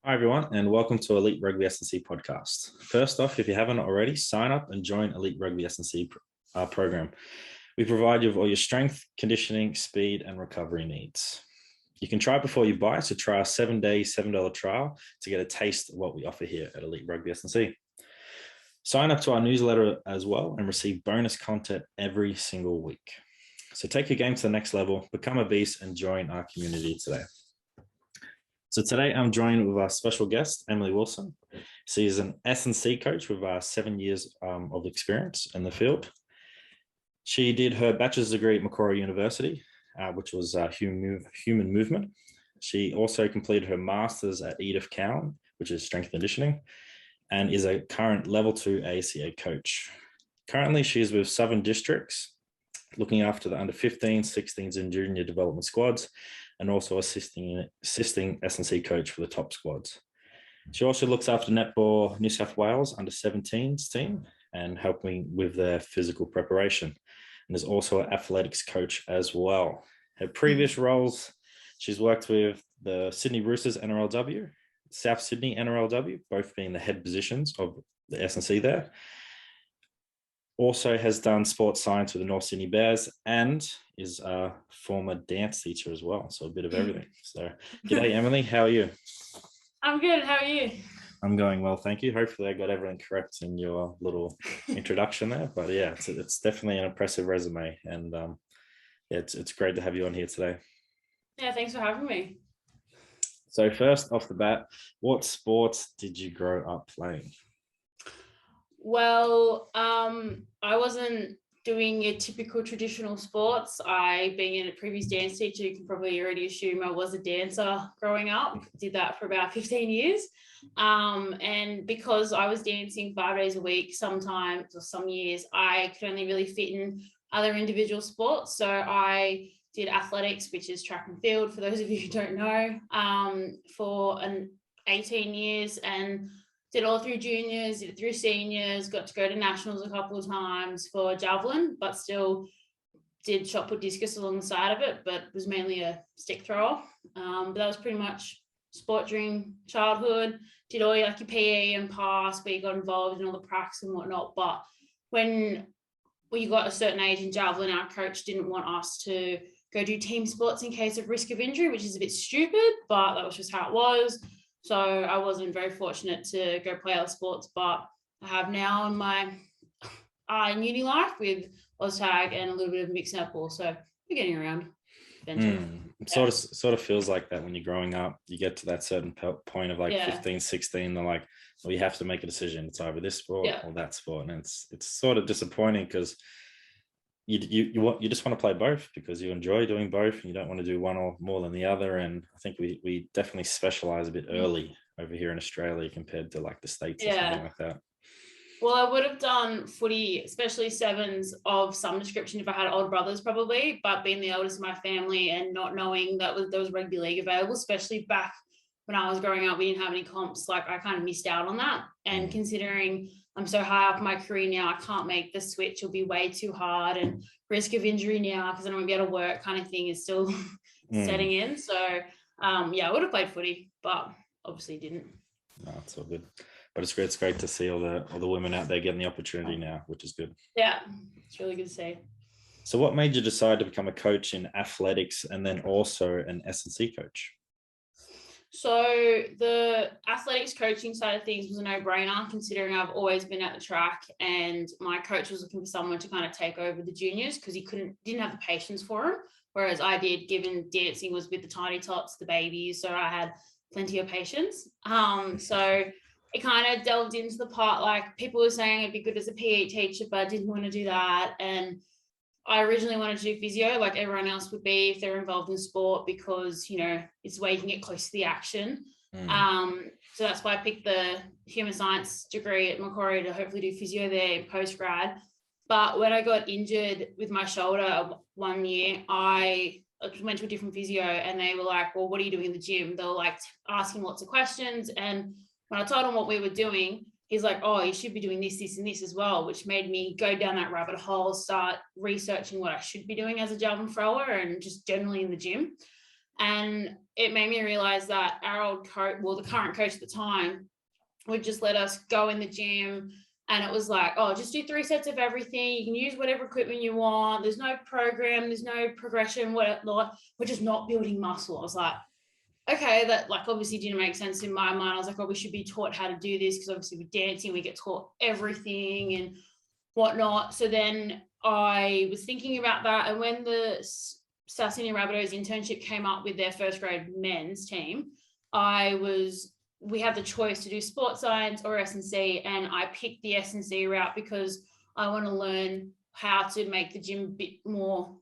Hi, everyone, and welcome to Elite Rugby SandC podcast. First off, if you haven't already, sign up and join Elite Rugby SandC program. We provide you with all your strength, conditioning, speed, and recovery needs. You can try before you buy, so try our 7-day, $7 trial to get a taste of what we offer here at Elite Rugby SandC. Sign up to our newsletter as well and receive bonus content every single week. So take your game to the next level, become a beast, and join our community today. So today I'm joined with our special guest, Emily Wilson. She is an S&C coach with 7 years of experience in the field. She did her bachelor's degree at Macquarie University, which was human movement. She also completed her master's at Edith Cowan, which is strength conditioning, and is a current level 2 ACA coach. Currently, she is with Southern Districts, looking after the under 15s, 16s, and junior development squads, and also assisting S&C coach for the top squads. She also looks after Netball New South Wales under 17s team and helping with their physical preparation, and is also an athletics coach as well. Her previous roles, she's worked with the Sydney Roosters NRLW, South Sydney NRLW, both being the head positions of the S&C there. Also has done sports science with the North Sydney Bears and is a former dance teacher as well. So a bit of everything. So g'day, Emily. How are you? I'm good. How are you? I'm going well, thank you. Hopefully I got everything correct in your little introduction there. But yeah, it's definitely an impressive resume. And yeah, it's great to have you on here today. Yeah, thanks for having me. So first off the bat, what sports did you grow up playing? Well, I wasn't doing your typical traditional sports. Being a previous dance teacher, you can probably already assume I was a dancer growing up. Did that for about 15 years. And because I was dancing 5 days a week, sometimes or some years, I could only really fit in other individual sports. So I did athletics, which is track and field, for those of you who don't know, for 18 years, and did all through juniors, did it through seniors, got to go to nationals a couple of times for javelin, but still did shot put discus along the side of it, but was mainly a stick thrower. But that was pretty much sport during childhood. Did all your PE and pass, where you got involved in all the practice and whatnot. But when we got a certain age in javelin, our coach didn't want us to go do team sports in case of risk of injury, which is a bit stupid, but that was just how it was. So I wasn't very fortunate to go play other sports, but I have now in my uni life with OzTag and a little bit of mixed netball. So we're getting around. Sort of feels like that when you're growing up. You get to that certain point of 15, 16, they're like, well, you have to make a decision. It's either this sport or that sport. And it's sort of disappointing because you just want to play both because you enjoy doing both and you don't want to do one or more than the other. And I think we definitely specialize a bit early over here in Australia compared to the States or something like that. Well, I would have done footy, especially sevens of some description if I had older brothers probably, but being the eldest of my family and not knowing that there was rugby league available, especially back when I was growing up, we didn't have any comps. I kind of missed out on that. And considering I'm so high up in my career now, I can't make the switch. It'll be way too hard, and risk of injury now because I don't want to be able to work kind of thing is still setting in. So I would have played footy, but obviously didn't. No, it's all good. But it's great to see all the women out there getting the opportunity now, which is good. Yeah, it's really good to see. So what made you decide to become a coach in athletics and then also an S&C coach? So the athletics coaching side of things was a no-brainer, considering I've always been at the track, and my coach was looking for someone to kind of take over the juniors because he didn't have the patience for them, whereas I did, given dancing was with the tiny tots, the babies, so I had plenty of patience. So it kind of delved into the part, people were saying it'd be good as a PE teacher, but I didn't want to do that. And I originally wanted to do physio like everyone else would be if they're involved in sport because, it's where you can get close to the action. So that's why I picked the human science degree at Macquarie to hopefully do physio there in post-grad. But when I got injured with my shoulder 1 year, I went to a different physio and they were like, well, what are you doing in the gym? They were asking lots of questions. And when I told him what we were doing, he's like, oh, you should be doing this, this, and this as well, which made me go down that rabbit hole, start researching what I should be doing as a javelin thrower and just generally in the gym. And it made me realize that our old coach, well, the current coach at the time, would just let us go in the gym, and it was like, oh, just do 3 sets of everything. You can use whatever equipment you want. There's no program, there's no progression, whatnot. We're just not building muscle. I was like, okay, that like obviously didn't make sense in my mind. I was like, oh, we should be taught how to do this, because obviously with dancing, we get taught everything and whatnot. So then I was thinking about that. And when the South Sydney Rabbitohs internship came up with their first grade men's team, we had the choice to do sports science or S&C, and I picked the S&C route because I want to learn how to make the gym a bit more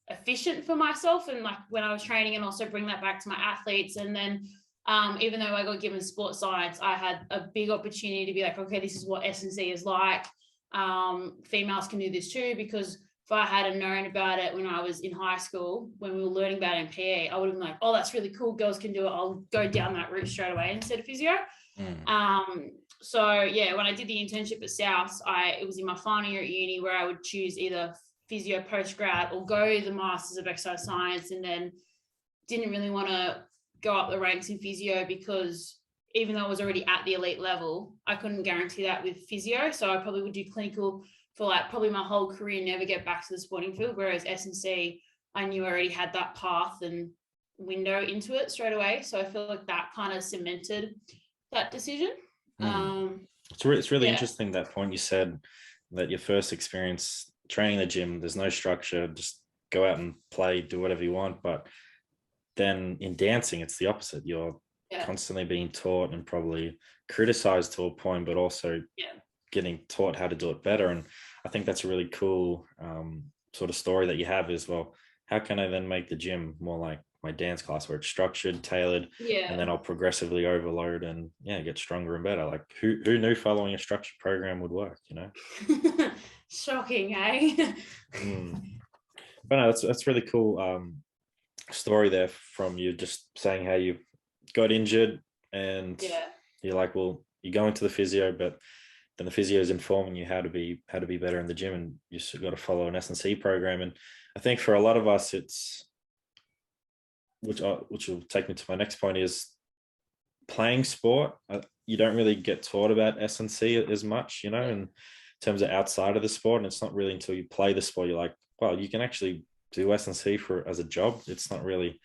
efficient for myself, and like when I was training, and also bring that back to my athletes. And then even though I got given sports science, I had a big opportunity to be like, okay, this is what S&C is like. Females can do this too, because if I had known about it when I was in high school, when we were learning about it in PE, I would have been like, oh, that's really cool. Girls can do it. I'll go down that route straight away instead of physio. So yeah, when I did the internship at South, it was in my final year at uni, where I would choose either physio post-grad or go the Masters of Exercise Science, and then didn't really want to go up the ranks in physio, because even though I was already at the elite level, I couldn't guarantee that with physio. So I probably would do clinical for like probably my whole career, never get back to the sporting field. Whereas S&C, I knew I already had that path and window into it straight away. So I feel like that kind of cemented that decision. It's really interesting, that point you said, that your first experience training the gym, there's no structure, just go out and play, do whatever you want. But then in dancing, it's the opposite. You're constantly being taught and probably criticized to a point, but also getting taught how to do it better. And I think that's a really cool sort of story that you have as well. How can I then make the gym more like my dance class, where it's structured, tailored, and then I'll progressively overload and get stronger and better? Like who knew following a structured program would work, you know? Shocking, eh? But no, that's really cool story there from you, just saying how you got injured and you're like, well, you go into the physio, but then the physio is informing you how to be better in the gym, and you got to follow an S&C program. And I think for a lot of us, it's which will take me to my next point, is playing sport. You don't really get taught about S&C as much, you know, in terms of outside of the sport. And it's not really until you play the sport you're like, well, you can actually do S&C as a job. It's not really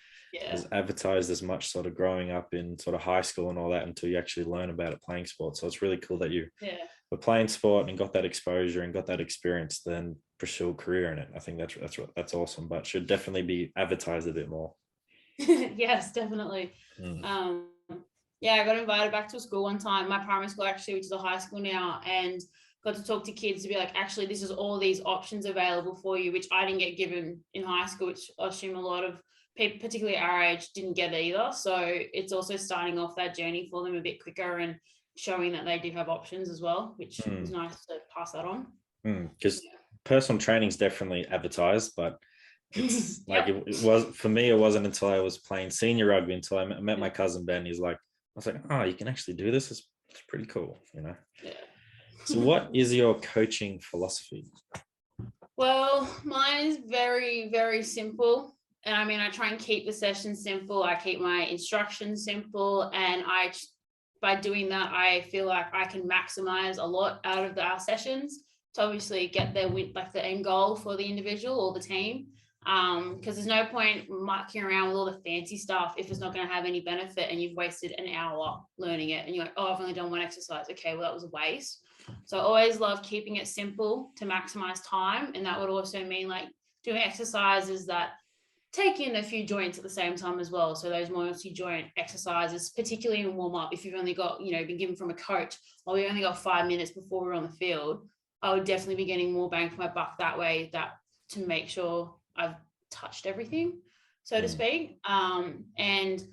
as advertised as much sort of growing up in sort of high school and all that, until you actually learn about it playing sport. So it's really cool that you were playing sport and got that exposure and got that experience, then pursue a career in it. I think that's awesome, but should definitely be advertised a bit more. Yes, definitely. I got invited back to a school one time, my primary school actually, which is a high school now, and got to talk to kids to be like, actually, this is all these options available for you, which I didn't get given in high school, which I assume a lot of people, particularly our age, didn't get either. So it's also starting off that journey for them a bit quicker and showing that they do have options as well, which is nice to pass that on. Because personal training is definitely advertised, but it's like it was for me. It wasn't until I was playing senior rugby, until I met my cousin Ben. He's like, I was like, oh, you can actually do this. It's pretty cool, you know. So what is your coaching philosophy? Well, mine is very, very simple. And I mean, I try and keep the session simple. I keep my instructions simple. And by doing that, I feel like I can maximize a lot out of our sessions to obviously get the end goal for the individual or the team. Because there's no point mucking around with all the fancy stuff if it's not going to have any benefit and you've wasted an hour learning it and you're like, oh, I've only done one exercise. Okay, well, that was a waste. So I always love keeping it simple to maximize time. And that would also mean like doing exercises that take in a few joints at the same time as well. So those multi-joint exercises, particularly in warm-up, if you've only got, been given from a coach, or we only got 5 minutes before we're on the field, I would definitely be getting more bang for my buck that way, to make sure I've touched everything, so to speak. And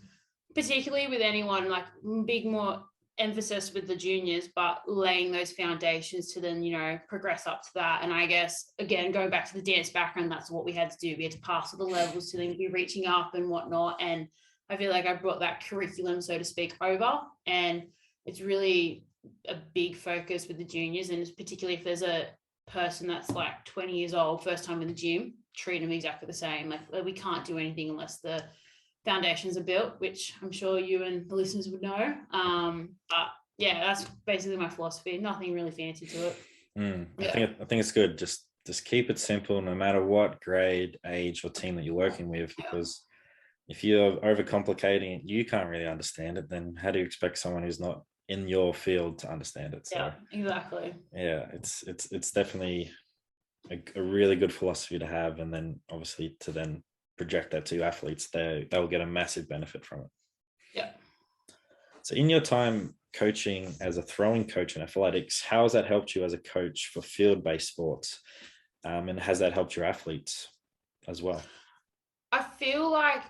particularly with anyone, like more emphasis with the juniors, but laying those foundations to then, progress up to that. And I guess, again, going back to the dance background, that's what we had to do. We had to pass all the levels to then be reaching up and whatnot. And I feel like I brought that curriculum, so to speak, over. And it's really a big focus with the juniors. And particularly if there's a person that's like 20 years old, first time in the gym, treat them exactly the same. Like we can't do anything unless the foundations are built, which I'm sure you and the listeners would know. But yeah, that's basically my philosophy. Nothing really fancy to it. I think it's good. Just keep it simple, no matter what grade, age, or team that you're working with, because if you're overcomplicating it, you can't really understand it. Then how do you expect someone who's not in your field to understand it? So, yeah, exactly. Yeah, it's definitely a really good philosophy to have, and then obviously to then project that to athletes, they'll get a massive benefit from it. Yeah. So in your time coaching as a throwing coach in athletics, how has that helped you as a coach for field-based sports? And has that helped your athletes as well? I feel like,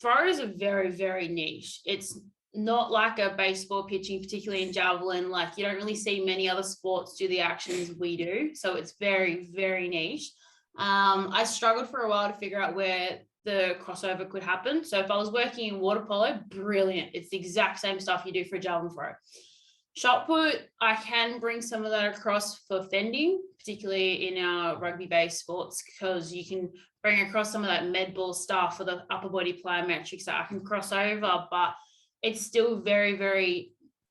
throwers are very, very niche. It's not like a baseball pitching, particularly in javelin. Like, you don't really see many other sports do the actions we do. So it's very, very niche. I struggled for a while to figure out where the crossover could happen. So if I was working in water polo, brilliant. It's the exact same stuff you do for a javelin throw. Shot put, I can bring some of that across for fending, particularly in our rugby-based sports, because you can bring across some of that med ball stuff for the upper body plyometrics that I can cross over, but it's still very, very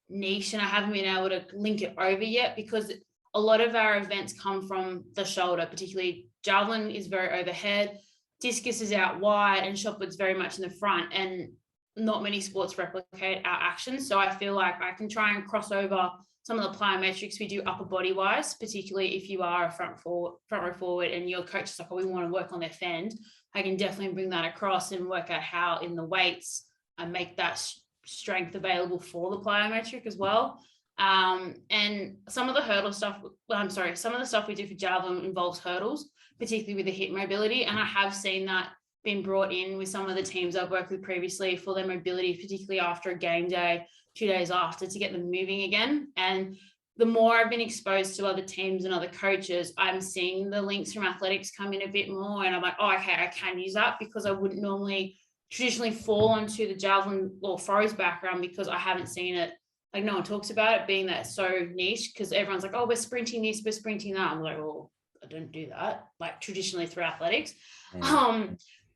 niche, and I haven't been able to link it over yet because a lot of our events come from the shoulder, particularly javelin is very overhead, discus is out wide, and shot put's very much in the front, and not many sports replicate our actions. So I feel like I can try and cross over some of the plyometrics we do upper body wise, particularly if you are a front row forward and your coach is like, oh, we want to work on their fend. I can definitely bring that across and work out how in the weights I make that strength available for the plyometric as well. And some of the stuff we do for javelin involves hurdles, particularly with the hip mobility. And I have seen that been brought in with some of the teams I've worked with previously for their mobility, particularly after a game day, 2 days after, to get them moving again. And the more I've been exposed to other teams and other coaches, I'm seeing the links from athletics come in a bit more. And I'm like, oh, okay, I can use that, because I wouldn't normally traditionally fall onto the javelin or throws background because I haven't seen it. Like, no one talks about it being that so niche, because everyone's like, oh, we're sprinting this, we're sprinting that. I'm like, well, I don't do that, like traditionally through athletics.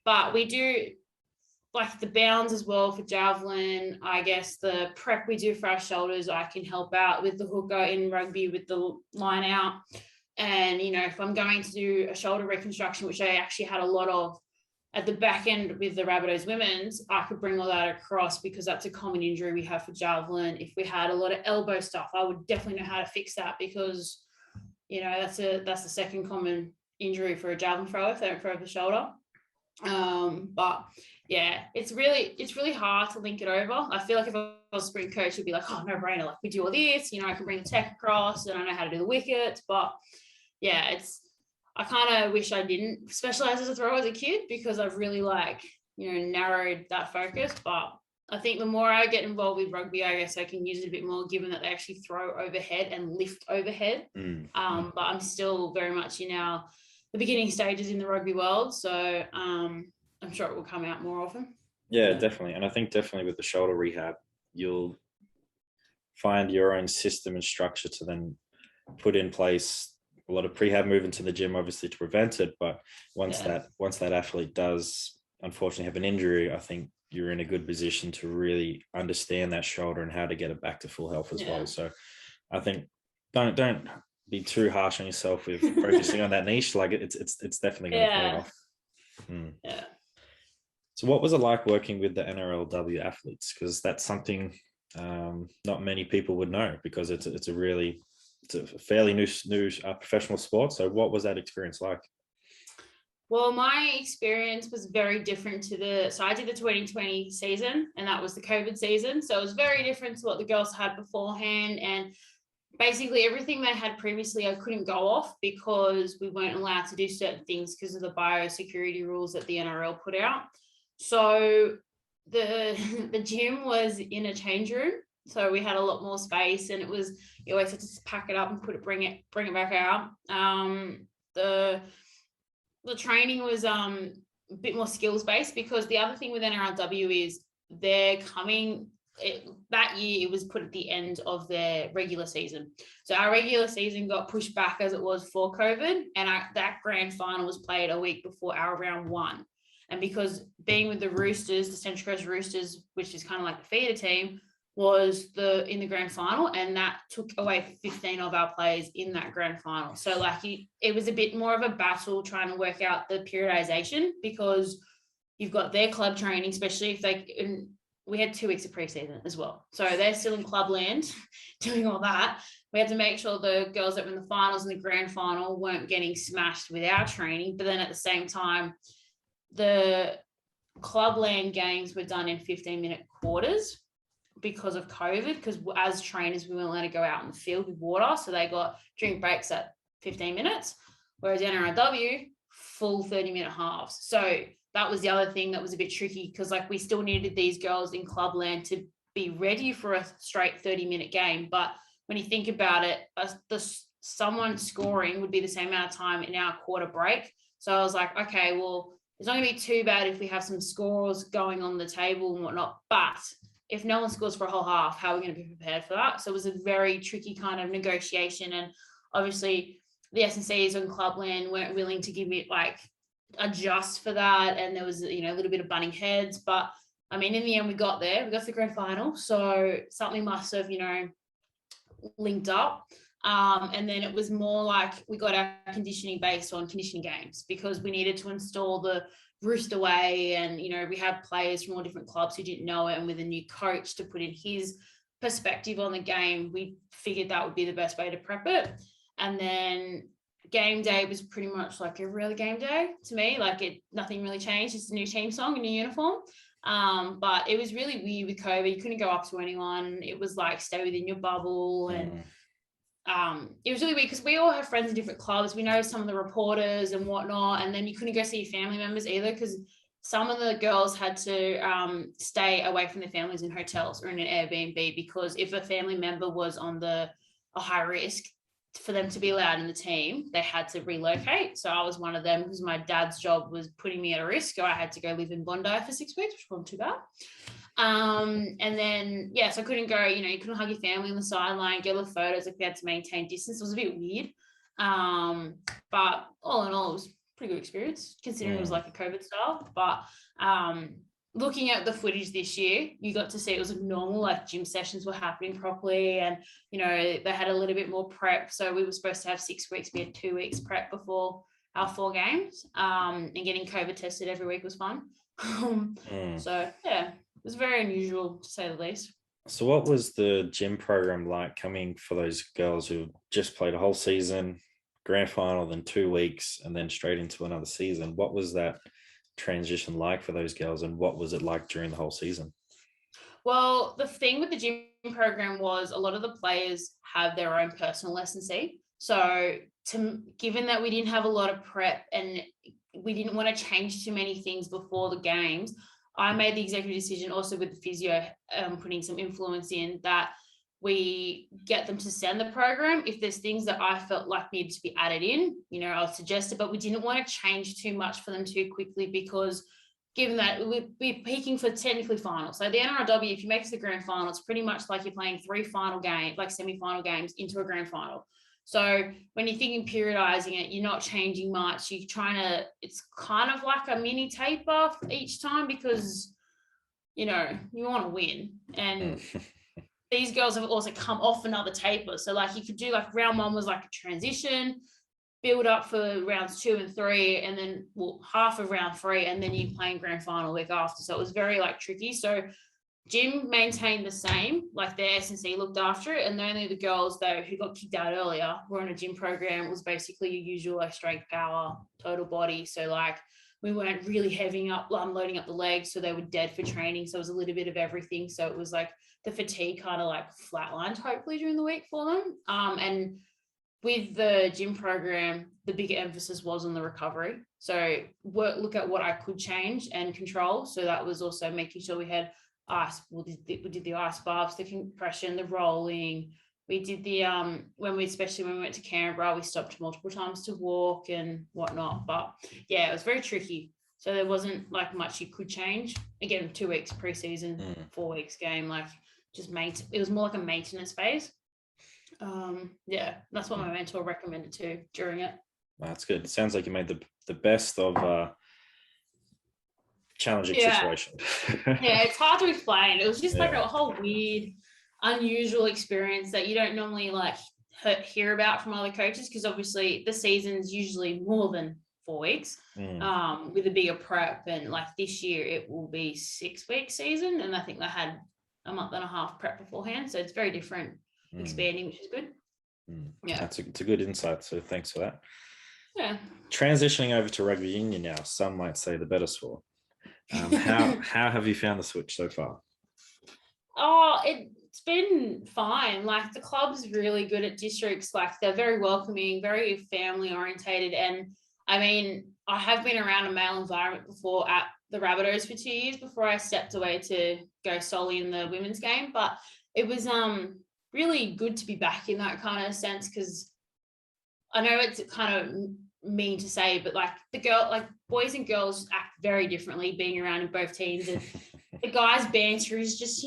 But we do like the bounds as well for javelin. I guess the prep we do for our shoulders, I can help out with the hooker in rugby with the line out. And, you know, if I'm going to do a shoulder reconstruction, which I actually had a lot of at the back end with the Rabbitohs women's, I could bring all that across because that's a common injury we have for javelin. If we had a lot of elbow stuff, I would definitely know how to fix that, because, you know, that's the second common injury for a javelin thrower if they don't throw the shoulder. But yeah, it's really hard to link it over. I feel like if I was a sprint coach, it'd be like, oh, no brainer, like we do all this, you know, I can bring the tech across and I know how to do the wickets. But yeah, I kind of wish I didn't specialize as a thrower as a kid, because I've really narrowed that focus. But I think the more I get involved with rugby, I guess I can use it a bit more, given that they actually throw overhead and lift overhead. But I'm still very much in the beginning stages in the rugby world. So I'm sure it will come out more often. Yeah, definitely. And I think definitely with the shoulder rehab, you'll find your own system and structure to then put in place a lot of prehab movements in the gym, obviously to prevent it. But once that athlete does unfortunately have an injury, I think you're in a good position to really understand that shoulder and how to get it back to full health as well. So I think don't be too harsh on yourself with focusing on that niche. Like it's definitely going to pay off. Yeah. So what was it like working with the NRLW athletes? Because that's something not many people would know, because it's a fairly new professional sport. So what was that experience like? Well, my experience was very different so I did the 2020 season, and that was the COVID season. So it was very different to what the girls had beforehand. And basically everything they had previously, I couldn't go off because we weren't allowed to do certain things because of the biosecurity rules that the NRL put out. So the gym was in a change room. So we had a lot more space, and you always had to pack it up and bring it back out. The training was a bit more skills based, because the other thing with NRLW is that year it was put at the end of their regular season. So our regular season got pushed back as it was for COVID, and that grand final was played a week before our round one. And because being with the Roosters, the Central Coast Roosters, which is kind of like the feeder team, was in the grand final, and that took away 15 of our players in that grand final. So like it was a bit more of a battle trying to work out the periodization, because you've got their club training, especially if we had 2 weeks of preseason as well. So they're still in clubland doing all that. We had to make sure the girls that were in the finals and the grand final weren't getting smashed with our training. But then at the same time, the clubland games were done in 15-minute quarters because of COVID, because as trainers, we weren't allowed to go out in the field with water. So they got drink breaks at 15 minutes, whereas NRLW, full 30-minute halves. So that was the other thing that was a bit tricky, because like we still needed these girls in clubland to be ready for a straight 30-minute game. But when you think about it, someone scoring would be the same amount of time in our quarter break. So I was like, okay, well, it's not going to be too bad if we have some scores going on the table and whatnot. But if no one scores for a whole half, how are we going to be prepared for that? So it was a very tricky kind of negotiation. And obviously the S&Cs on clubland weren't willing to give me adjust for that. And there was, a little bit of butting heads. But I mean, in the end, we got there. We got to the grand final. So something must have, linked up. And then it was more like we got our conditioning based on conditioning games, because we needed to install the Rooster way, and we had players from all different clubs who didn't know it, and with a new coach to put in his perspective on the game, we figured that would be the best way to prep it. And then game day was pretty much like every other game day to me. Nothing really changed. It's a new team song, a new uniform. But it was really weird with COVID. You couldn't go up to anyone. It was like stay within your bubble. And it was really weird because we all have friends in different clubs. We know some of the reporters and whatnot. And then you couldn't go see your family members either, because some of the girls had to stay away from their families in hotels or in an Airbnb, because if a family member was on a high risk, for them to be allowed in the team, they had to relocate. So I was one of them, because my dad's job was putting me at a risk. So I had to go live in Bondi for 6 weeks, which wasn't too bad. And then, so I couldn't go, you couldn't hug your family on the sideline, get the photos, we had to maintain distance. It was a bit weird. But all in all, it was a pretty good experience, considering it was like a COVID style. But looking at the footage this year, you got to see it was normal, like gym sessions were happening properly, and they had a little bit more prep. So we were supposed to have 6 weeks, we had 2 weeks prep before our 4 games, and getting COVID tested every week was fun. So yeah, it was very unusual, to say the least. So what was the gym program like, coming for those girls who just played a whole season, grand final, then 2 weeks, and then straight into another season? What was that transition like for those girls, and what was it like during the whole season? Well, the thing with the gym program was a lot of the players have their own personal S&C. So given that we didn't have a lot of prep and we didn't want to change too many things before the games, I made the executive decision, also with the physio putting some influence in, that we get them to send the program. If there's things that I felt like needed to be added in, I'll suggest it, but we didn't want to change too much for them too quickly, because given that we're peaking for technically finals. So the NRLW, if you make it to the grand final, it's pretty much like you're playing 3 final games, like semi-final games into a grand final. So when you're thinking periodizing it, you're not changing much. You're it's kind of like a mini taper each time, because, you want to win. And these girls have also come off another taper. So you could do round 1 was like a transition, build up for rounds 2 and 3, and then half of round 3, and then you're playing grand final week after. So it was very tricky. So gym maintained the same, their S&C looked after it, and only the girls though who got kicked out earlier were on a gym program. It was basically your usual strength, power, total body. So we weren't really heaving up, loading up the legs, so they were dead for training. So it was a little bit of everything. So it was the fatigue kind of flatlined hopefully during the week for them. And with the gym program, the bigger emphasis was on the recovery. So look at what I could change and control. So that was also making sure we had ice. We did the ice baths, the compression, the rolling. We did especially when we went to Canberra, we stopped multiple times to walk and whatnot. But yeah, it was very tricky. So there wasn't much you could change. Again, 2 weeks preseason, 4 weeks game, it was more like a maintenance phase. That's what my mentor recommended too during it. That's good. It sounds like you made the best of challenging Yeah. situation. Yeah, it's hard to explain. It was just like Yeah. a whole weird, unusual experience that you don't normally like hear about from other coaches, because obviously the season's usually more than 4 weeks with a bigger prep, and like this year it will be 6-week season, and I think they had a month and a half prep beforehand, so it's very different, expanding, which is good. Yeah, it's a good insight, so thanks for that. Yeah. Transitioning over to rugby union now, some might say the better sport. How have you found the switch so far? Oh, it's been fine. Like the club's really good at districts. Like they're very welcoming, very family orientated. And I mean, I have been around a male environment before at the Rabbitohs for 2 years before I stepped away to go solely in the women's game. But it was really good to be back in that kind of sense, because I know it's kind of mean to say, but like boys and girls act very differently being around in both teams. And the guys' banter is just,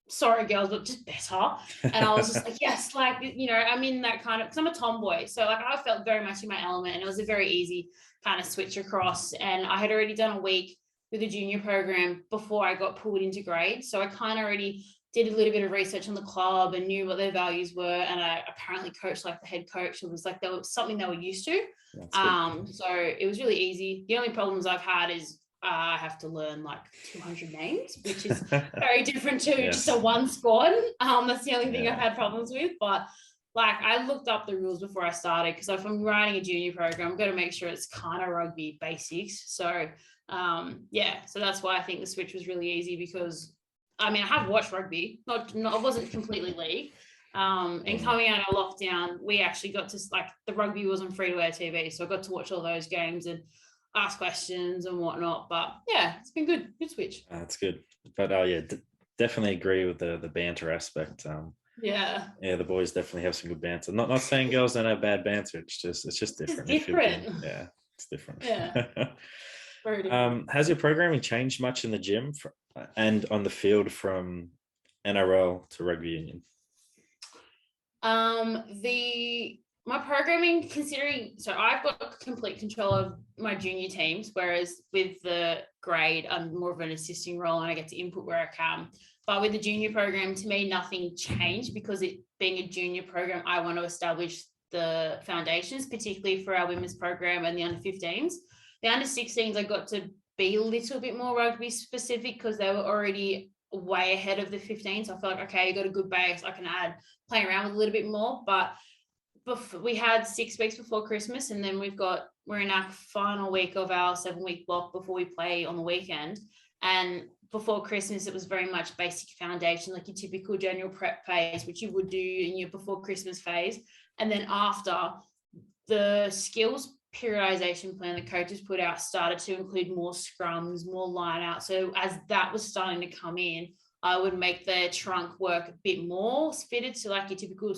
sorry girls, but just better. And I was just like, yes, like, I'm in that kind of, because I'm a tomboy. So like I felt very much in my element, and it was a very easy kind of switch across. And I had already done a week with the junior program before I got pulled into grade. So I kind of already did a little bit of research on the club and knew what their values were. And I apparently coached like the head coach. It was like there was something they were used to. So it was really easy. The only problems I've had is I have to learn like 200 names, which is very different to just a one squad. That's the only thing I've had problems with. But like I looked up the rules before I started, because if I'm writing a junior program, I'm going to make sure it's kind of rugby basics. So so that's why I think the switch was really easy, because I mean, I have watched rugby, not I wasn't completely league. And coming out of lockdown, we actually got to, like, the rugby was on free-to-air TV, so I got to watch all those games and ask questions and whatnot. But yeah, it's been good switch. That's good. But definitely agree with the banter aspect. The boys definitely have some good banter. Not saying girls don't have bad banter. It's just different. It's different. It's different. Yeah. Very different. Has your programming changed much in the gym and on the field from NRL to rugby union? My programming, so I've got complete control of my junior teams, whereas with the grade, I'm more of an assisting role and I get to input where I can. But with the junior program, to me, nothing changed, because it being a junior program, I want to establish the foundations, particularly for our women's program and the under 15s. The under 16s, I got to be a little bit more rugby specific, because they were already way ahead of the 15s. So I felt like, okay, you got a good base. I can play around with a little bit more. But we had 6 weeks before Christmas, and then we're in our final week of our 7-week block before we play on the weekend. And before Christmas, it was very much basic foundation, like your typical general prep phase, which you would do in your before Christmas phase. And then after, the skills periodization plan the coaches put out started to include more scrums, more line out. So as that was starting to come in, I would make the trunk work a bit more fitted to like your typical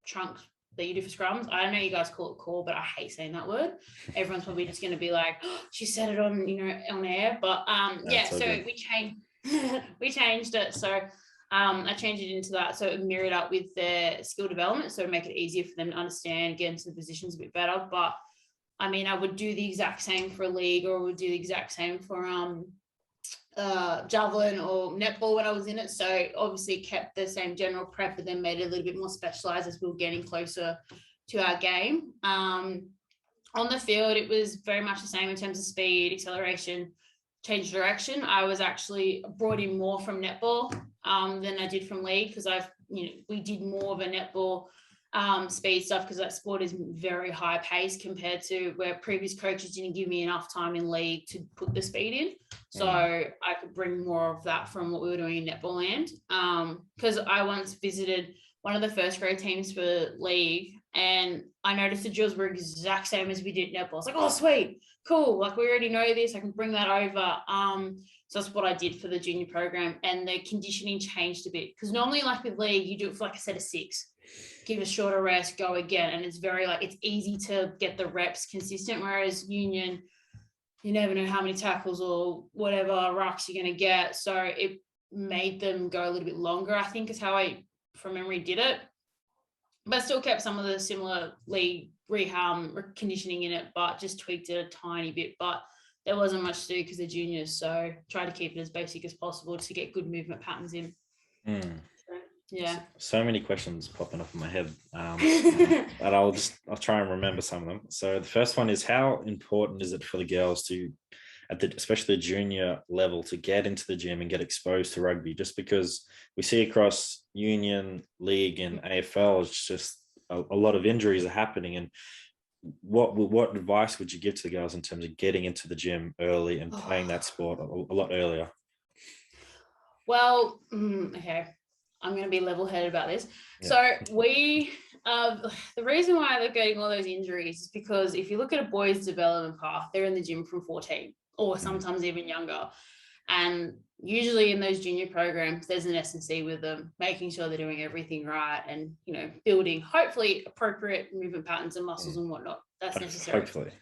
trunk that you do for scrums. I know you guys call it core, but I hate saying that word. Everyone's probably just going to be like, oh, she said it on air. But so we changed it. So I changed it into that, so it mirrored up with their skill development, so to make it easier for them to understand, get into the positions a bit better. But I mean, I would do the exact same for a league, or would do the exact same for javelin or netball when I was in it. So obviously kept the same general prep, but then made it a little bit more specialized as we were getting closer to our game. On the field, it was very much the same in terms of speed, acceleration, change direction. I was actually brought in more from netball than I did from league, because we did more of a netball speed stuff, because that sport is very high pace compared to where previous coaches didn't give me enough time in league to put the speed in. So I could bring more of that from what we were doing in netball land. Because I once visited one of the first grade teams for league, and I noticed the drills were exact same as we did netball. I was like, oh, sweet, cool. Like, we already know this. I can bring that over. So that's what I did for the junior program, and the conditioning changed a bit, because normally, like with league, you do it for like a set of 6, give a shorter rest, go again, and it's very it's easy to get the reps consistent. Whereas union, you never know how many tackles or whatever rucks you're going to get, so it made them go a little bit longer, I think, is how I from memory did it. But still kept some of the similar league rehab conditioning in it, but just tweaked it a tiny bit. But there wasn't much to do because they're juniors. So try to keep it as basic as possible to get good movement patterns in. Yeah. So many questions popping up in my head, but I'll try and remember some of them. So the first one is, how important is it for the girls to, especially the junior level, to get into the gym and get exposed to rugby? Just because we see across union, league, and AFL, it's just a lot of injuries are happening. And what advice would you give to the girls in terms of getting into the gym early and playing that sport a lot earlier? Well, okay. I'm going to be level-headed about this. Yeah. So the reason why they're getting all those injuries is because if you look at a boys' development path, they're in the gym from 14 or sometimes even younger. And usually in those junior programs, there's an S&C with them, making sure they're doing everything right and, building hopefully appropriate movement patterns and muscles and whatnot. That's necessary. Hopefully.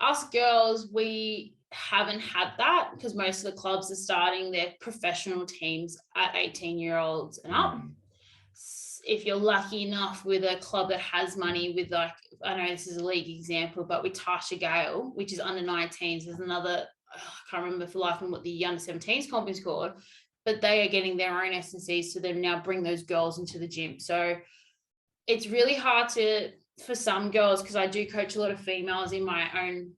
Us girls, we haven't had that because most of the clubs are starting their professional teams at 18-year-olds and up. If you're lucky enough with a club that has money, with I know this is a league example, but with Tasha Gale, which is under 19s, there's another, I can't remember for life what the under 17s comp is called, but they are getting their own S&Cs to then now bring those girls into the gym. So it's really hard for some girls, because I do coach a lot of females in my own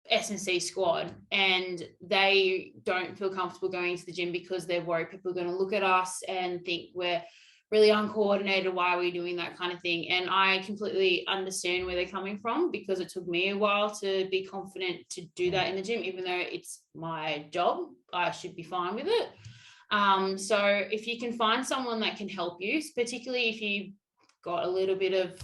S&C squad, and they don't feel comfortable going to the gym because they're worried people are going to look at us and think we're really uncoordinated. Why are we doing that kind of thing? And I completely understand where they're coming from, because it took me a while to be confident to do that in the gym. Even though it's my job, I should be fine with it. So if you can find someone that can help you, particularly if you've got a little bit of,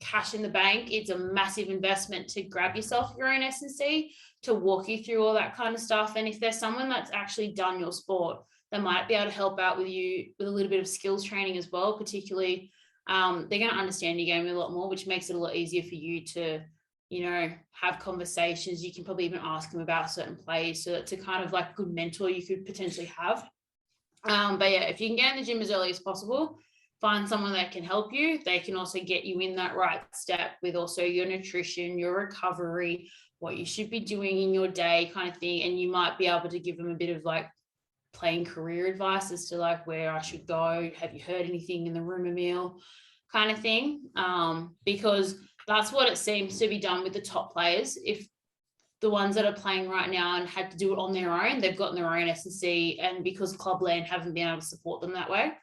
cash in the bank, it's a massive investment to grab yourself your own S&C, to walk you through all that kind of stuff. And if there's someone that's actually done your sport, they might be able to help out with you with a little bit of skills training as well. Particularly, they're going to understand your game a lot more, which makes it a lot easier for you to, have conversations. You can probably even ask them about certain plays, so that's a kind of like good mentor you could potentially have. But yeah, if you can get in the gym as early as possible, find someone that can help you. They can also get you in that right step with also your nutrition, your recovery, what you should be doing in your day kind of thing. And you might be able to give them a bit of like playing career advice as to like where I should go. Have you heard anything in the rumor mill kind of thing? Because that's what it seems to be done with the top players. If the ones that are playing right now and had to do it on their own, they've gotten their own S&C, and because Clubland haven't been able to support them that way.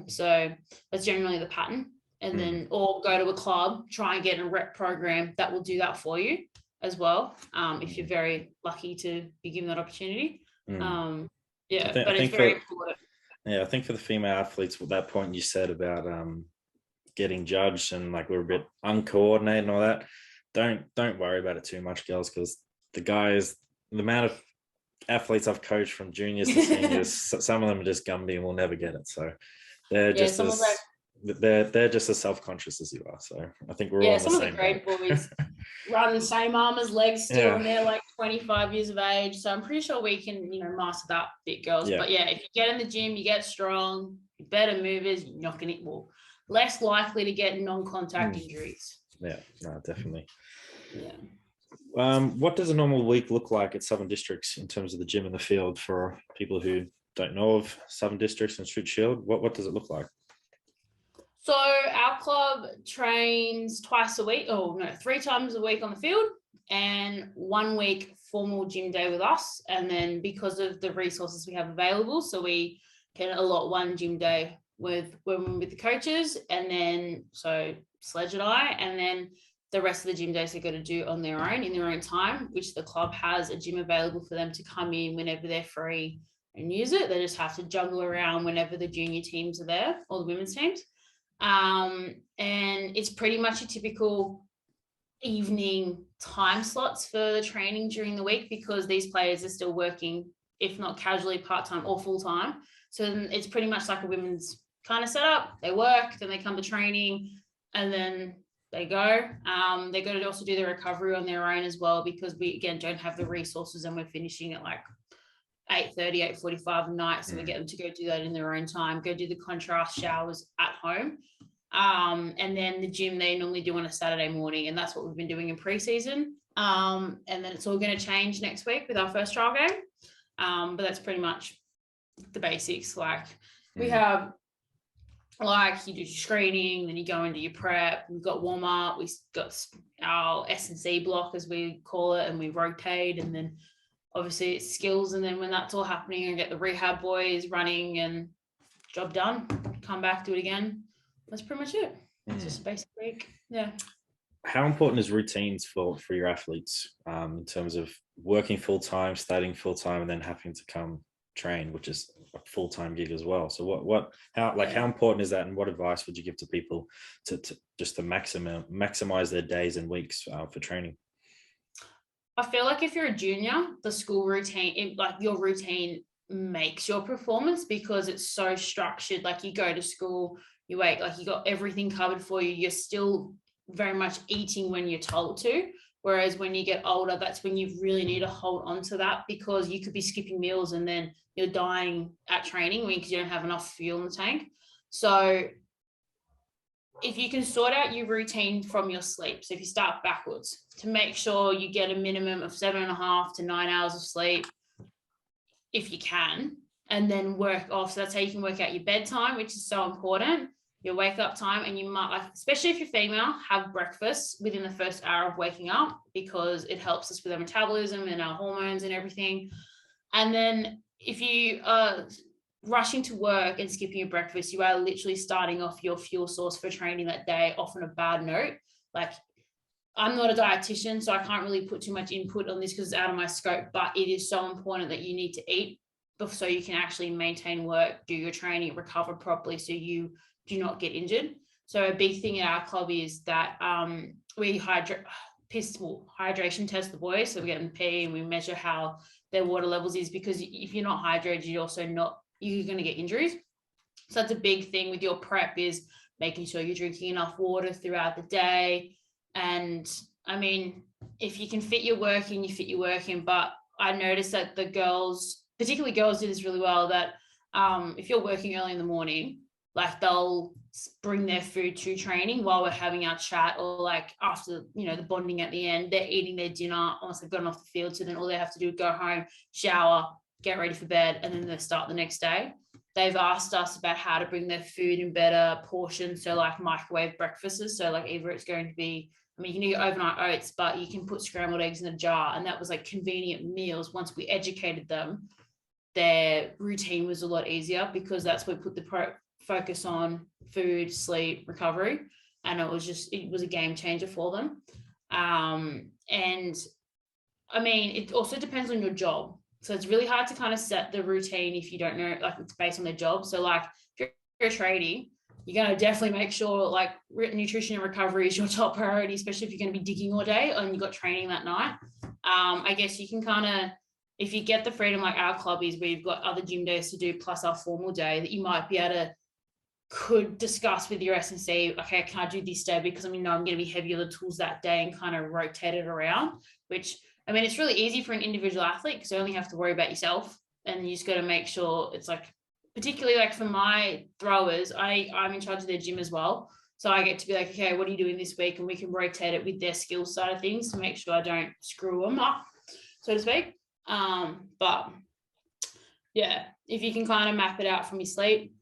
So that's generally the pattern. And then, or go to a club, try and get a rep program that will do that for you as well. If you're very lucky to be given that opportunity. But it's very important. Yeah, I think for the female athletes, with that point you said about getting judged and like we're a bit uncoordinated and all that, don't worry about it too much, girls, because the amount of athletes I've coached from juniors to seniors, some of them are just Gumby and will never get it. So they're just they're just as self-conscious as you are. So I think we're all on the same. Some of the great boys run the same arm as legs still, and they're like 25 years of age. So I'm pretty sure we can, master that bit, girls. But yeah, if you get in the gym, you get strong, you're better movers, you're not going to less likely to get non-contact injuries. Yeah, no, definitely. Yeah. What does a normal week look like at Southern Districts in terms of the gym and the field for people who don't know of Southern Districts and Shute Shield? What does it look like? So our club trains 3 times a week on the field, and 1 week formal gym day with us. And then because of the resources we have available, so we can allot 1 gym day with the coaches, and then so Sledge and I, and then the rest of the gym days they're going to do on their own in their own time, which the club has a gym available for them to come in whenever they're free and use it. They just have to juggle around whenever the junior teams are there, or the women's teams. And it's pretty much a typical evening time slots for the training during the week, because these players are still working, if not casually, part-time or full-time. So it's pretty much like a women's kind of setup. They work, then they come to training, and then they go. They're going to also do the recovery on their own as well, because we, again, don't have the resources, and we're finishing at like 8:30, 8:45 at night. So we get them to go do that in their own time, go do the contrast showers at home. And then the gym they normally do on a Saturday morning, and that's what we've been doing in preseason. And then it's all going to change next week with our first trial game. But that's pretty much the basics. Like we have, like you do your screening, then you go into your prep. We've got warm up. We've got our S&C block, as we call it, and we rotate. And then obviously it's skills. And then when that's all happening, I get the rehab boys running and job done. Come back, do it again. That's pretty much it. It's just a basic week. Yeah. How important is routines for your athletes in terms of working full time, studying full time, and then having to come train, which is a full time gig as well? So how important is that, and what advice would you give to people to just to maximize their days and weeks for training? I feel like if you're a junior, the school routine, like your routine makes your performance because it's so structured. Like you go to school, you wait, like you got everything covered for you. You're still very much eating when you're told to. Whereas when you get older, that's when you really need to hold on to that, because you could be skipping meals and then you're dying at training because you don't have enough fuel in the tank. So if you can sort out your routine from your sleep, so if you start backwards, to make sure you get a minimum of 7.5 to 9 hours of sleep, if you can, and then work off. So that's how you can work out your bedtime, which is so important, your wake up time. And you might, like, especially if you're female, have breakfast within the first hour of waking up, because it helps us with our metabolism and our hormones and everything. And then if you are rushing to work and skipping your breakfast, you are literally starting off your fuel source for training that day off on a bad note. Like, I'm not a dietitian, so I can't really put too much input on this because it's out of my scope, but it is so important that you need to eat so you can actually maintain work, do your training, recover properly so you do not get injured. So a big thing in our club is that we hydration test the boys. So we get them pee and we measure how their water levels is, because if you're not hydrated, you're going to get injuries. So that's a big thing with your prep, is making sure you're drinking enough water throughout the day. And I mean, if you can fit your work in, you fit your work in. But I noticed that the girls, particularly girls, do this really well, that if you're working early in the morning, like they'll bring their food to training while we're having our chat, or like after, the bonding at the end, they're eating their dinner once they've gotten off the field. So then all they have to do is go home, shower, get ready for bed, and then they start the next day. They've asked us about how to bring their food in better portions. So like microwave breakfasts. So like either it's going to be, you can do overnight oats, but you can put scrambled eggs in a jar. And that was like convenient meals. Once we educated them, their routine was a lot easier, because that's where we put the focus on food, sleep, recovery. And it was a game changer for them. And I mean, it also depends on your job. So it's really hard to kind of set the routine if you don't know, like it's based on their job. So like if you're a tradie, you're going to definitely make sure like nutrition and recovery is your top priority, especially if you're going to be digging all day and you've got training that night. I guess you can kind of, if you get the freedom, like our club is, where you've got other gym days to do plus our formal day, that you might be able to could discuss with your S&C, okay, can I do this day because I'm going to be heavier the tools that day, and kind of rotate it around, which, I mean, it's really easy for an individual athlete because you only have to worry about yourself, and you just got to make sure it's like, particularly like for my throwers, I'm in charge of their gym as well. So I get to be like, okay, what are you doing this week? And we can rotate it with their skill side of things to make sure I don't screw them up, so to speak. But yeah, if you can kind of map it out from your sleep,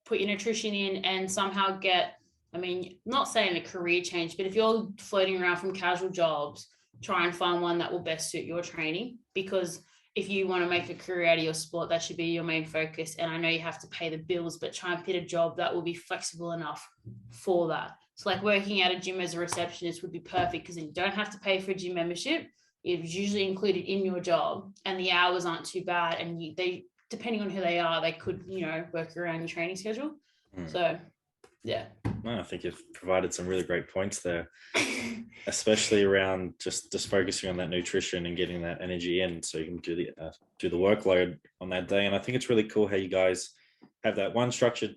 put your nutrition in, and somehow get, I mean, not saying a career change, but if you're floating around from casual jobs, try and find one that will best suit your training, because if you want to make a career out of your sport, that should be your main focus. And I know you have to pay the bills, but try and pick a job that will be flexible enough for that. So like working at a gym as a receptionist would be perfect, because then you don't have to pay for a gym membership. It's usually included in your job, and the hours aren't too bad. And they, depending on who they are, they could, work around your training schedule. So, yeah. No, I think you've provided some really great points there, especially around just focusing on that nutrition and getting that energy in, so you can do the workload on that day. And I think it's really cool how you guys have that one structured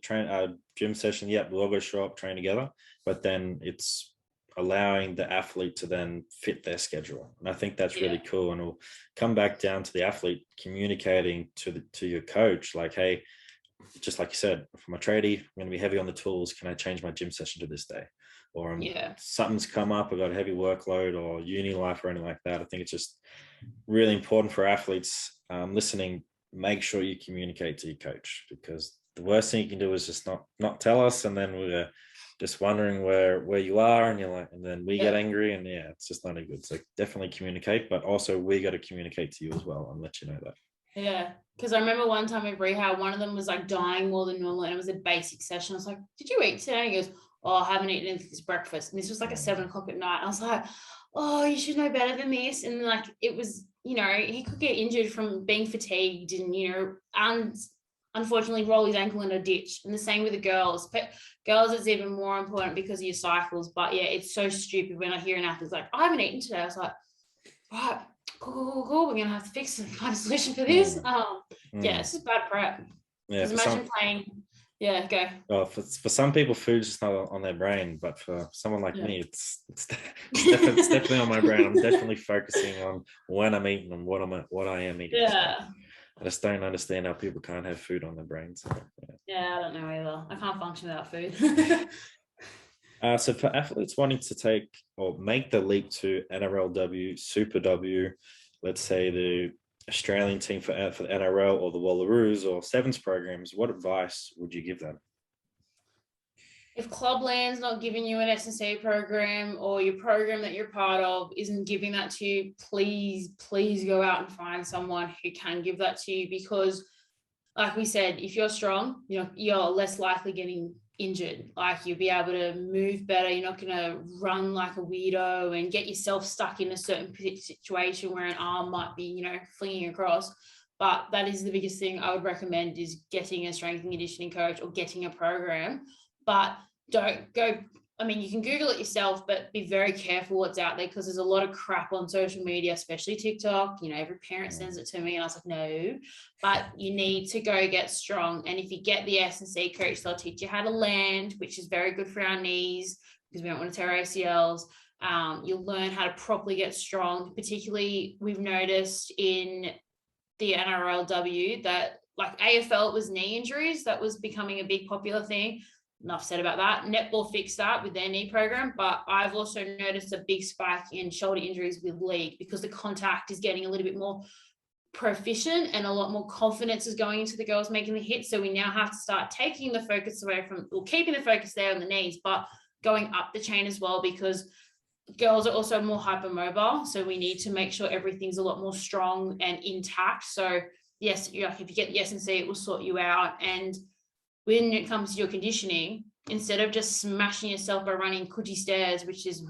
gym session. Yep, we'll all go show up, train together, but then it's allowing the athlete to then fit their schedule. And I think that's really cool. And it'll come back down to the athlete communicating to your coach, like, hey, just like you said, from a tradie, I'm going to be heavy on the tools. Can I change my gym session to this day? Or something's come up, I've got a heavy workload or uni life or anything like that. I think it's just really important for athletes listening. Make sure you communicate to your coach, because the worst thing you can do is just not tell us, and then we're just wondering where you are, and you're like, and then we get angry, and it's just not a good. So definitely communicate, but also we got to communicate to you as well and let you know that. Yeah, because I remember one time with rehab, one of them was like dying more than normal, and it was a basic session. I was like, "Did you eat today?" And he goes, "Oh, I haven't eaten anything this breakfast." And this was like at 7 o'clock at night. I was like, "Oh, you should know better than this." And like, it was, he could get injured from being fatigued and, unfortunately roll his ankle in a ditch. And the same with the girls. But girls, it's even more important because of your cycles. But yeah, it's so stupid when I hear an athlete's like, "I haven't eaten today." I was like, right, cool. We're gonna have to fix and find a solution for this. It's just bad prep. Yeah, imagine playing. Yeah, go. Well, for some people, food's just not on their brain, but for someone like me, it's definitely on my brain. I'm definitely focusing on when I'm eating and what I am eating. Yeah. So I just don't understand how people can't have food on their brains. So, I don't know either. I can't function without food. So for athletes wanting to take or make the leap to NRLW, Super W, let's say the Australian team for the NRL or the Wallaroos or Sevens programs, what advice would you give them? If Clubland's not giving you an S&C program, or your program that you're part of isn't giving that to you, please go out and find someone who can give that to you, because like we said, if you're strong, you're less likely getting injured. Like, you'll be able to move better. You're not going to run like a weirdo and get yourself stuck in a certain situation where an arm might be, flinging across. But that is the biggest thing I would recommend, is getting a strength and conditioning coach or getting a program. But don't go, you can Google it yourself, but be very careful what's out there, because there's a lot of crap on social media, especially TikTok. Every parent sends it to me, and I was like, no, but you need to go get strong. And if you get the S&C coach, they'll teach you how to land, which is very good for our knees, because we don't want to tear ACLs. You'll learn how to properly get strong. Particularly, we've noticed in the NRLW that, like, AFL, it was knee injuries. That was becoming a big popular thing. Enough said about that. Netball fixed that with their knee program, but I've also noticed a big spike in shoulder injuries with league, because the contact is getting a little bit more proficient and a lot more confidence is going into the girls making the hits. So we now have to start taking the focus away from, or keeping the focus there on the knees, but going up the chain as well, because girls are also more hypermobile. So we need to make sure everything's a lot more strong and intact. So yes, if you get the S&C, it will sort you out. And when it comes to your conditioning, instead of just smashing yourself by running Coogee stairs, which is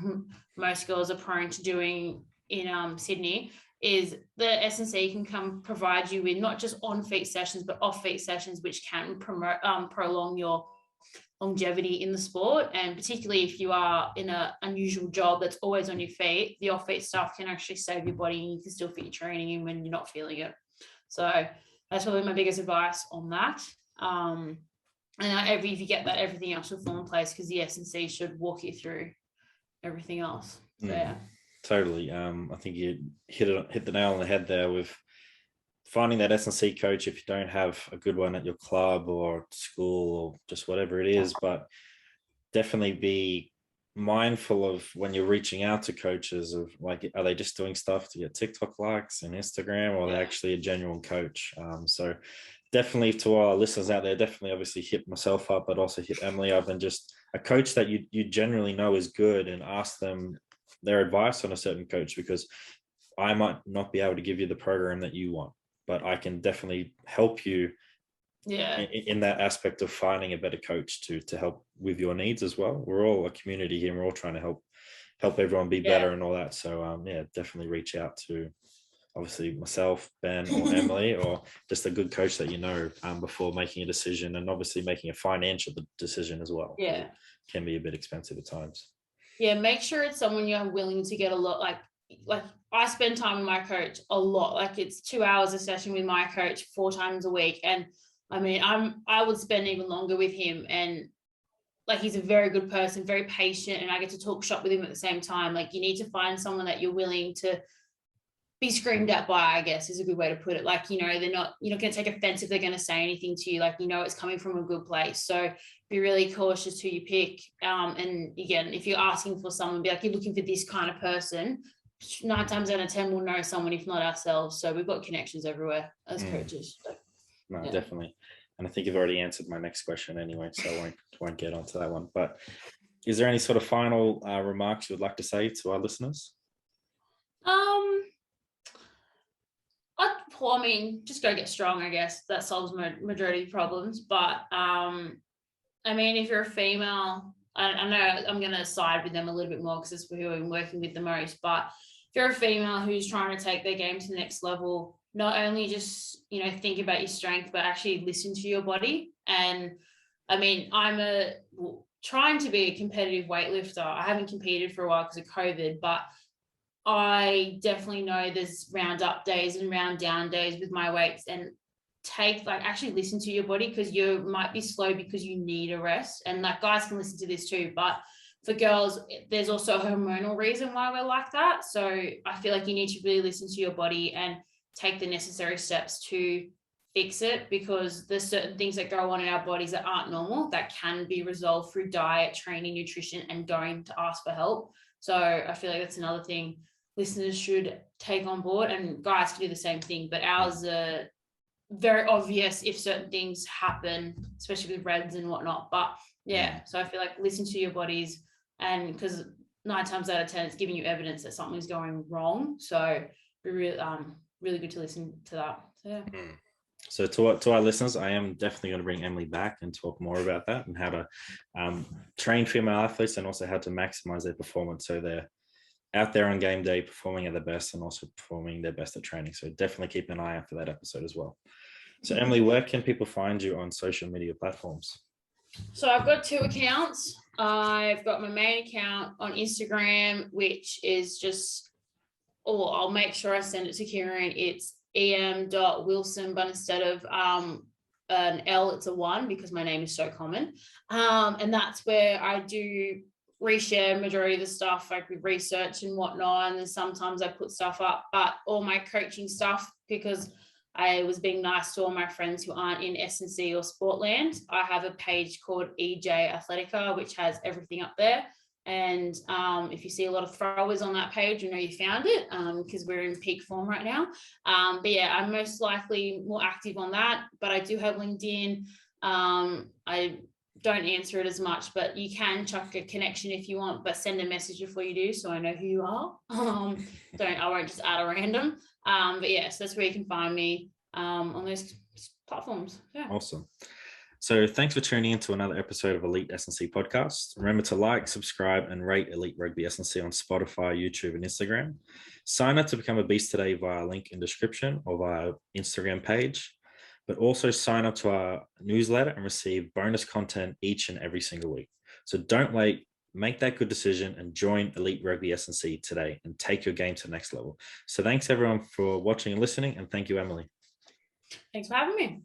most girls are prone to doing in Sydney, is the S&C can come provide you with not just on-feet sessions, but off-feet sessions, which can prolong your longevity in the sport. And particularly if you are in an unusual job that's always on your feet, the off-feet stuff can actually save your body, and you can still fit your training in when you're not feeling it. So that's probably my biggest advice on that. And if you get that, everything else will fall in place, because the S&C should walk you through everything else. So, yeah. Totally. I think you hit the nail on the head there with finding that S&C coach if you don't have a good one at your club or school or just whatever it is. But definitely be mindful of when you're reaching out to coaches of, like, are they just doing stuff to get TikTok likes and Instagram, or are they actually a genuine coach? So definitely, to our listeners out there, definitely obviously hit myself up, but also hit Emily up, and just a coach that you generally know is good, and ask them their advice on a certain coach, because I might not be able to give you the program that you want, but I can definitely help you in that aspect of finding a better coach to help with your needs as well. We're all a community here, and we're all trying to help everyone be better and all that. So definitely reach out to obviously myself, Ben, or Emily, or just a good coach that before making a decision, and obviously making a financial decision as well. Yeah, it can be a bit expensive at times. Yeah, make sure it's someone you're willing to get a lot. Like I spend time with my coach a lot. Like, it's 2 hours a session with my coach 4 times a week, and I would spend even longer with him. And like, he's a very good person, very patient, and I get to talk shop with him at the same time. Like, you need to find someone that you're willing to be screamed at by, I guess is a good way to put it. Like, you're not going to take offense if they're going to say anything to you. Like, it's coming from a good place. So be really cautious who you pick. And again, if you're asking for someone, be like, you're looking for this kind of person, 9 times out of 10 we'll know someone, if not ourselves. So we've got connections everywhere as coaches. So, no, definitely. And I think you've already answered my next question anyway, so I won't get onto that one. But is there any sort of final remarks you would like to say to our listeners? I mean, just go get strong, I guess. That solves majority of problems. But I mean, if you're a female, I know I'm going to side with them a little bit more because it's who I'm working with the most. But if you're a female who's trying to take their game to the next level, not only just, think about your strength, but actually listen to your body. And I mean, I'm trying to be a competitive weightlifter. I haven't competed for a while because of COVID, but I definitely know there's round up days and round down days with my weights, and actually listen to your body, because you might be slow because you need a rest. And like, guys can listen to this too, but for girls, there's also a hormonal reason why we're like that. So I feel like you need to really listen to your body and take the necessary steps to fix it, because there's certain things that go on in our bodies that aren't normal, that can be resolved through diet, training, nutrition, and going to ask for help. So I feel like that's another thing listeners should take on board, and guys can do the same thing, but ours are very obvious if certain things happen, especially with reds and whatnot. But so I feel like listen to your bodies, and because 9 times out of 10 it's giving you evidence that something's going wrong. So be really good to listen to that. So to our listeners, I am definitely going to bring Emily back and talk more about that, and how to train female athletes, and also how to maximize their performance so they're out there on game day performing at their best, and also performing their best at training. So definitely keep an eye out for that episode as well. So Emily, where can people find you on social media platforms? So I've got 2 accounts. I've got my main account on Instagram, which is just, I'll make sure I send it to Kieren. It's em.wilson, but instead of an L, it's a 1, because my name is so common. And that's where I do reshare majority of the stuff, like with research and whatnot. And then sometimes I put stuff up, but all my coaching stuff, because I was being nice to all my friends who aren't in S&C or Sportland, I have a page called EJ Athletica, which has everything up there. And if you see a lot of throwers on that page, you know you found it, because we're in peak form right now. But yeah, I'm most likely more active on that, but I do have LinkedIn. I don't answer it as much, but you can chuck a connection if you want, but send a message before you do, so I know who you are. I won't just add a random. But yes, that's where you can find me on those platforms. Yeah. Awesome. So thanks for tuning in to another episode of Elite S&C Podcast. Remember to like, subscribe, and rate Elite Rugby S&C on Spotify, YouTube, and Instagram. Sign up to become a beast today via link in description or via Instagram page. But also sign up to our newsletter and receive bonus content each and every single week. So don't wait, make that good decision and join Elite Rugby S&C today and take your game to the next level. So thanks everyone for watching and listening, and thank you, Emily. Thanks for having me.